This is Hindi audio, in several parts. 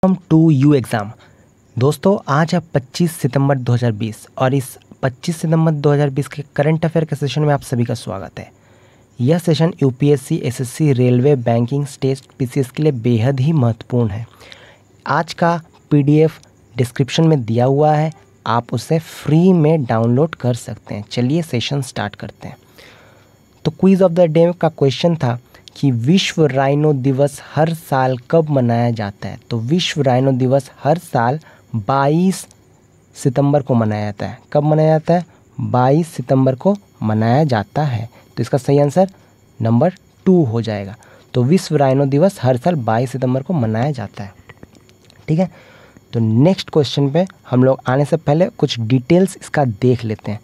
Welcome to you exam. दोस्तों आज है 25 सितंबर 2020 और इस 25 सितंबर 2020 के करंट अफेयर के सेशन में आप सभी का स्वागत है। यह session UPSC, SSC, railway, banking, state, PCS के लिए बेहद ही महत्वपूर्ण है। आज का पीडीएफ डिस्क्रिप्शन में दिया हुआ है, आप उसे फ्री में डाउनलोड कर सकते हैं। चलिए सेशन स्टार्ट करते हैं। तो क्विज़ ऑफ द डे का क्वेश्चन था कि विश्व राइनो दिवस हर साल कब मनाया जाता है। तो विश्व राइनो दिवस हर साल 22 सितंबर को मनाया जाता है। कब मनाया जाता है? 22 सितंबर को मनाया जाता है। तो इसका सही आंसर नंबर 2 हो जाएगा। तो विश्व राइनो दिवस हर साल 22 सितंबर को मनाया जाता है। ठीक है, तो नेक्स्ट क्वेश्चन पे हम लोग आने से पहले कुछ डिटेल्स इसका देख लेते हैं।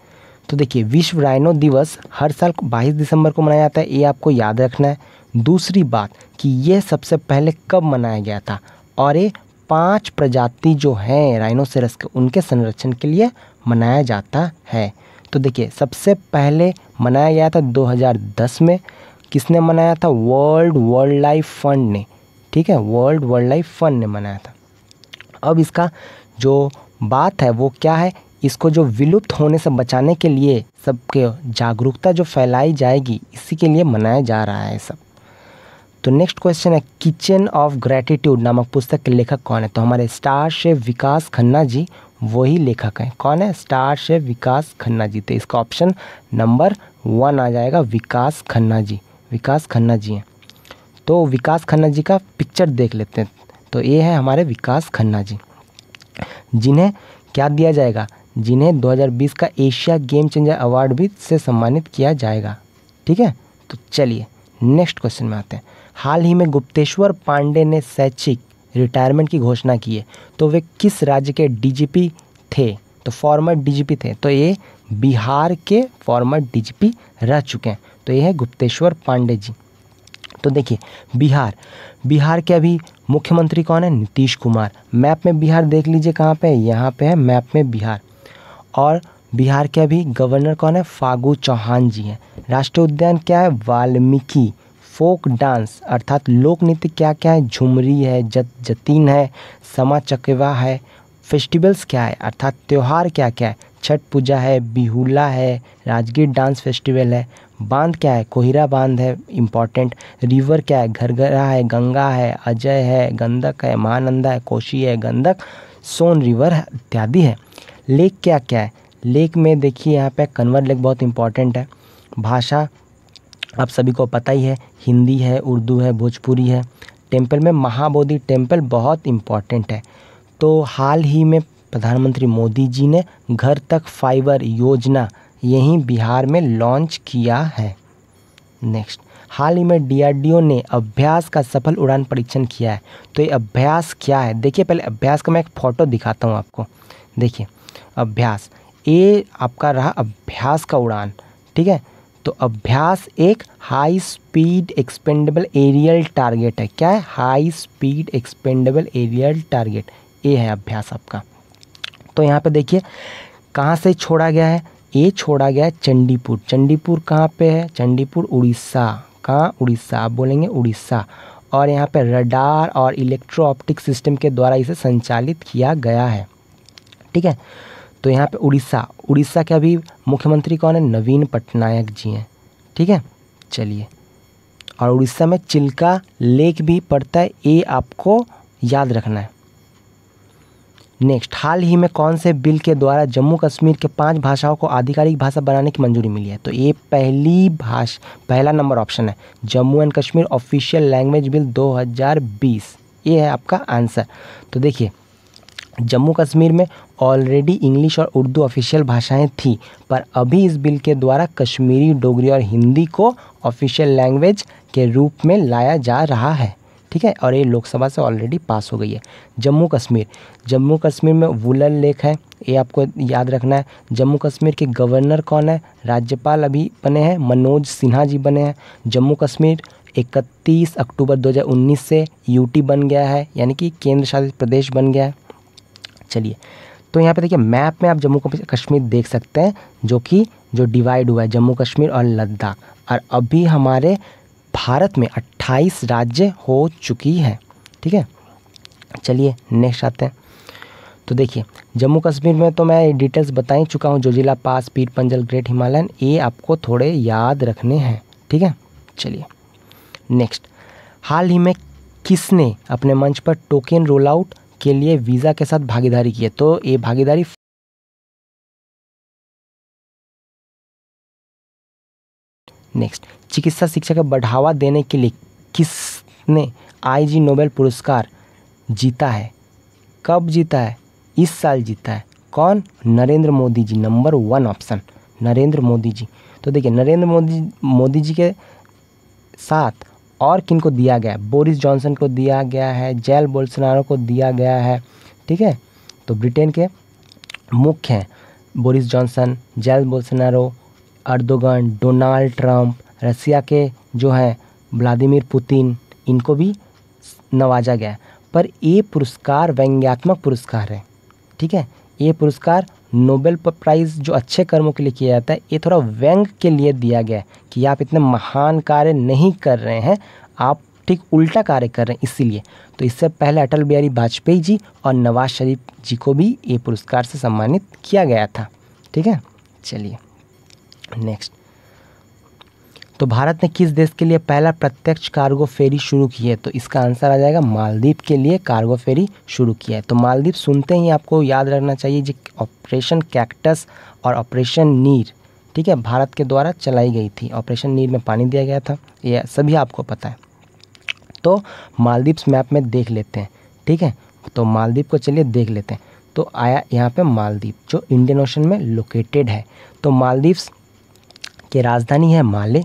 तो देखिए, विश्व राइनो दिवस हर साल 22 दिसंबर को मनाया जाता है, ये आपको याद रखना है। दूसरी बात कि ये सबसे पहले कब मनाया गया था, और ये 5 प्रजाति जो हैं राइनोसेरस के, उनके संरक्षण के लिए मनाया जाता है। तो देखिए, सबसे पहले मनाया गया था 2010 में। किसने मनाया था? वर्ल्ड वाइल्ड लाइफ फंड ने। ठीक है, वर्ल्ड वाइल्ड लाइफ फंड ने मनाया था। अब इसका जो बात है वो क्या है, इसको जो विलुप्त होने से बचाने के लिए सबके जागरूकता जो फैलाई जाएगी, इसी के लिए मनाया जा रहा है सब। तो नेक्स्ट क्वेश्चन है, किचन ऑफ ग्रैटिट्यूड नामक पुस्तक के लेखक कौन है? तो हमारे स्टार शेफ विकास खन्ना जी वही लेखक हैं। कौन है? स्टार शेफ विकास खन्ना जी। तो इसका ऑप्शन नंबर 1 आ जाएगा, विकास खन्ना जी। विकास खन्ना जी हैं। तो विकास खन्ना जी का पिक्चर देख लेते हैं। तो ये है हमारे विकास खन्ना जी, जिन्हें क्या दिया जाएगा? जिन्हें 2020 का एशिया गेम चेंजर अवार्ड भी से सम्मानित किया जाएगा। ठीक है, तो चलिए नेक्स्ट क्वेश्चन में आते हैं। हाल ही में गुप्तेश्वर पांडे ने शैक्षिक रिटायरमेंट की घोषणा की है। तो वे किस राज्य के डीजीपी थे? तो फॉर्मर डीजीपी थे। तो ये बिहार के फॉर्मर डीजीपी रह चुके हैं। तो ये है गुप्तेश्वर पांडे जी। तो देखिए, बिहार के अभी मुख्यमंत्री कौन है? नीतीश कुमार। मैप में बिहार देख लीजिए कहाँ पे है, यहाँ पे है मैप में बिहार। और बिहार के अभी गवर्नर कौन है? फागू चौहान जी हैं। राष्ट्रीय उद्यान क्या है? वाल्मीकि। फोक डांस अर्थात लोक नृत्य क्या क्या है? झुमरी है, जतीन है, समा चकेवा है। फेस्टिवल्स क्या है अर्थात त्यौहार क्या क्या है? छठ पूजा है, बिहुला है, राजगीर डांस फेस्टिवल है। बांध क्या है? कोहिरा बांध है इम्पॉर्टेंट। रिवर क्या है? घरघरा है, गंगा है, अजय है, गंडक है, महानंदा है, कोशी है, गंडक, सोन रिवर है, इत्यादि है। लेक क्या क्या है? लेक में देखिए यहाँ पे कन्वर लेक बहुत इंपॉर्टेंट है। भाषा आप सभी को पता ही है, हिंदी है, उर्दू है, भोजपुरी है। टेम्पल में महाबोधि टेम्पल बहुत इम्पॉर्टेंट है। तो हाल ही में प्रधानमंत्री मोदी जी ने घर तक फाइबर योजना यहीं बिहार में लॉन्च किया है। नेक्स्ट, हाल ही में डीआरडीओ ने अभ्यास का सफल उड़ान परीक्षण किया है। तो ये अभ्यास क्या है? देखिए, पहले अभ्यास का मैं एक फ़ोटो दिखाता हूँ आपको। देखिए, अभ्यास ये आपका रहा अभ्यास का उड़ान। ठीक है, तो अभ्यास एक high speed expendable aerial target है। क्या है? High speed expendable aerial target, ये है अभ्यास आपका। तो यहाँ पे देखिए कहाँ से छोड़ा गया है? ये छोड़ा गया है चंडीपुर। चंडीपुर कहाँ पे है? चंडीपुर उड़ीसा। कहाँ? उड़ीसा। आप बोलेंगे उड़ीसा। और यहाँ पे रडार और इलेक्ट्रो ऑप्टिक सिस्टम के द्वारा इसे संचालित किया गया है। ठीक है, तो यहाँ पे उड़ीसा के अभी मुख्यमंत्री कौन है? नवीन पटनायक जी हैं। ठीक है, चलिए। और उड़ीसा में चिल्का लेक भी पड़ता है, ये आपको याद रखना है। नेक्स्ट, हाल ही में कौन से बिल के द्वारा जम्मू कश्मीर के 5 भाषाओं को आधिकारिक भाषा बनाने की मंजूरी मिली है? तो ये पहला नंबर ऑप्शन है, Jammu and Kashmir official language bill 2020। ये है आपका आंसर। तो देखिए, जम्मू कश्मीर में ऑलरेडी इंग्लिश और उर्दू ऑफिशियल भाषाएं थी, पर अभी इस बिल के द्वारा कश्मीरी, डोगरी और हिंदी को ऑफिशियल लैंग्वेज के रूप में लाया जा रहा है। ठीक है, और ये लोकसभा से ऑलरेडी पास हो गई है। जम्मू कश्मीर में वुलर लेक है, ये आपको याद रखना है। जम्मू कश्मीर के गवर्नर कौन है? राज्यपाल अभी बने हैं मनोज सिन्हा जी बने हैं। जम्मू कश्मीर 31 अक्टूबर 2019 से यूटी बन गया है, यानी कि केंद्र शासित प्रदेश बन गया है। चलिए, तो यहाँ पे देखिए मैप में आप जम्मू कश्मीर देख सकते हैं, जो डिवाइड हुआ है जम्मू कश्मीर और लद्दाख। और अभी हमारे भारत में 28 राज्य हो चुकी है। ठीक है, चलिए नेक्स्ट आते हैं। तो देखिए जम्मू कश्मीर में तो मैं डिटेल्स बता ही चुका हूँ, जोजिला पास, पीर पंजल, ग्रेट हिमालयन, ये आपको थोड़े याद रखने हैं, ठीक है। चलिए नेक्स्ट, हाल ही में किसने अपने मंच पर टोकन रोल आउट के लिए वीज़ा के साथ भागीदारी की है? तो ये भागीदारी नेक्स्ट, चिकित्सा शिक्षा को बढ़ावा देने के लिए किसने IG नोबेल पुरस्कार जीता है? कब जीता है? इस साल जीता है। कौन? Narendra Modi ji, number 1 option Narendra Modi ji. तो देखिए नरेंद्र मोदी जी के साथ और किन को दिया गया है? बोरिस जॉनसन को दिया गया है, जैल बोल्सोनारो को दिया गया है, ठीक है। तो ब्रिटेन के मुख्य हैं Boris Johnson, Jair Bolsonaro, Erdogan, Donald Trump, Russia के जो हैं व्लादिमीर पुतिन, इनको भी नवाजा गया। पर ये पुरस्कार व्यंग्यात्मक पुरस्कार है, ठीक है। ये पुरस्कार नोबेल प्राइज़ जो अच्छे कर्मों के लिए किया जाता है, ये थोड़ा व्यंग के लिए दिया गया है कि आप इतने महान कार्य नहीं कर रहे हैं, आप ठीक उल्टा कार्य कर रहे हैं, इसीलिए। तो इससे पहले अटल बिहारी वाजपेयी जी और नवाज शरीफ जी को भी ये पुरस्कार से सम्मानित किया गया था, ठीक है। चलिए नेक्स्ट, तो भारत ने किस देश के लिए पहला प्रत्यक्ष कार्गो फेरी शुरू की है? तो इसका आंसर आ जाएगा मालदीव के लिए कार्गो फेरी शुरू किया है। तो मालदीव सुनते ही आपको याद रखना चाहिए जी, ऑपरेशन कैक्टस और ऑपरेशन नीर, ठीक है, भारत के द्वारा चलाई गई थी। ऑपरेशन नीर में पानी दिया गया था, ये सभी आपको पता है। तो मालदीव्स मैप में देख लेते हैं, ठीक है। तो मालदीव को चलिए देख लेते हैं। तो आया यहाँ पे मालदीव, जो इंडियन ओशन में लोकेटेड है। तो मालदीव्स की राजधानी है माले,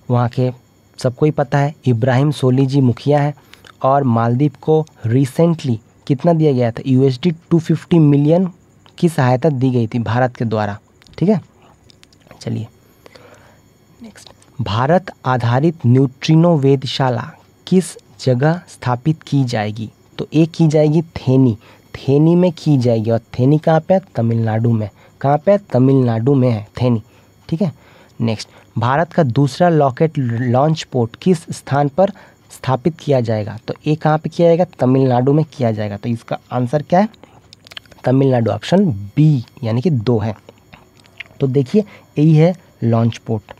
वहाँ के सबको ही पता है इब्राहिम सोली जी मुखिया है। और मालदीव को रिसेंटली कितना दिया गया था? USD 250 मिलियन की सहायता दी गई थी भारत के द्वारा, ठीक है। चलिए नेक्स्ट, भारत आधारित न्यूट्रिनो वेधशाला किस जगह स्थापित की जाएगी? तो ये की जाएगी थेनी में की जाएगी। और थेनी कहाँ पे है? तमिलनाडु में। कहाँ पे? तमिलनाडु में है थेनी, ठीक है। नेक्स्ट, भारत का दूसरा रॉकेट लॉन्च पोर्ट किस स्थान पर स्थापित किया जाएगा? तो ये कहाँ पे किया जाएगा? तमिलनाडु में किया जाएगा। तो इसका आंसर क्या है? तमिलनाडु, ऑप्शन बी यानी कि 2 है। तो देखिए यही है लॉन्च पोर्ट।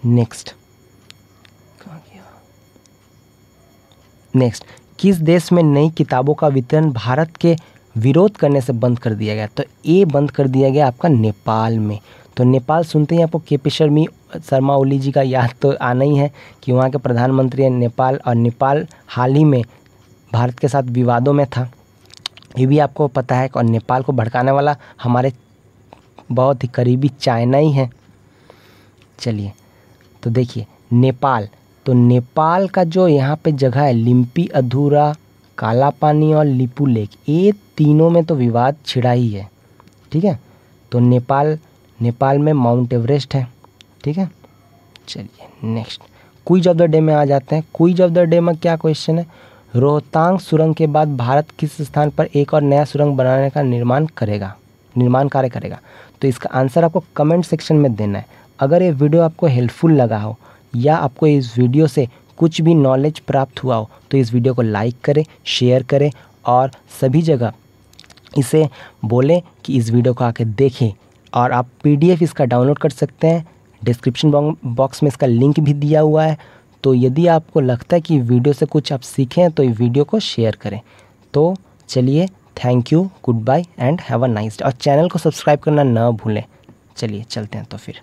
नेक्स्ट, किस देश में नई किताबों का वितरण भारत के विरोध करने से बंद कर दिया गया? तो ये बंद कर दिया गया आपका नेपाल में। तो नेपाल सुनते ही आपको KP शर्मा ओली जी का याद तो आना ही है कि वहाँ के प्रधानमंत्री हैं नेपाल, और नेपाल हाल ही में भारत के साथ विवादों में था, ये भी आपको पता है। और नेपाल को भड़काने वाला हमारे बहुत ही करीबी चाइना ही है। चलिए तो देखिए नेपाल, तो नेपाल का जो यहाँ पे जगह है लिम्पी अधूरा, काला पानी और लिपू लेक, ये तीनों में तो विवाद छिड़ा ही है, ठीक है। तो नेपाल में माउंट एवरेस्ट है, ठीक है। चलिए next, quiz of the day में आ जाते हैं। क्विज ऑफ द डे में क्या क्वेश्चन है? रोहतांग सुरंग के बाद भारत किस स्थान पर एक और नया सुरंग बनाने का निर्माण कार्य करेगा? तो इसका आंसर आपको कमेंट सेक्शन में देना है। अगर ये वीडियो आपको हेल्पफुल लगा हो या आपको इस वीडियो से कुछ भी नॉलेज प्राप्त हुआ हो तो इस वीडियो को लाइक करें, शेयर करें और सभी जगह इसे बोलें कि इस वीडियो को आके देखें। और आप PDF इसका डाउनलोड कर सकते हैं, डिस्क्रिप्शन बॉक्स में इसका लिंक भी दिया हुआ है। तो यदि आपको लगता है कि वीडियो से कुछ आप सीखें तो ये वीडियो को शेयर करें। तो चलिए, thank you, good bye and have a nice day. और चैनल को सब्सक्राइब करना ना भूलें। चलिए चलते हैं तो फिर।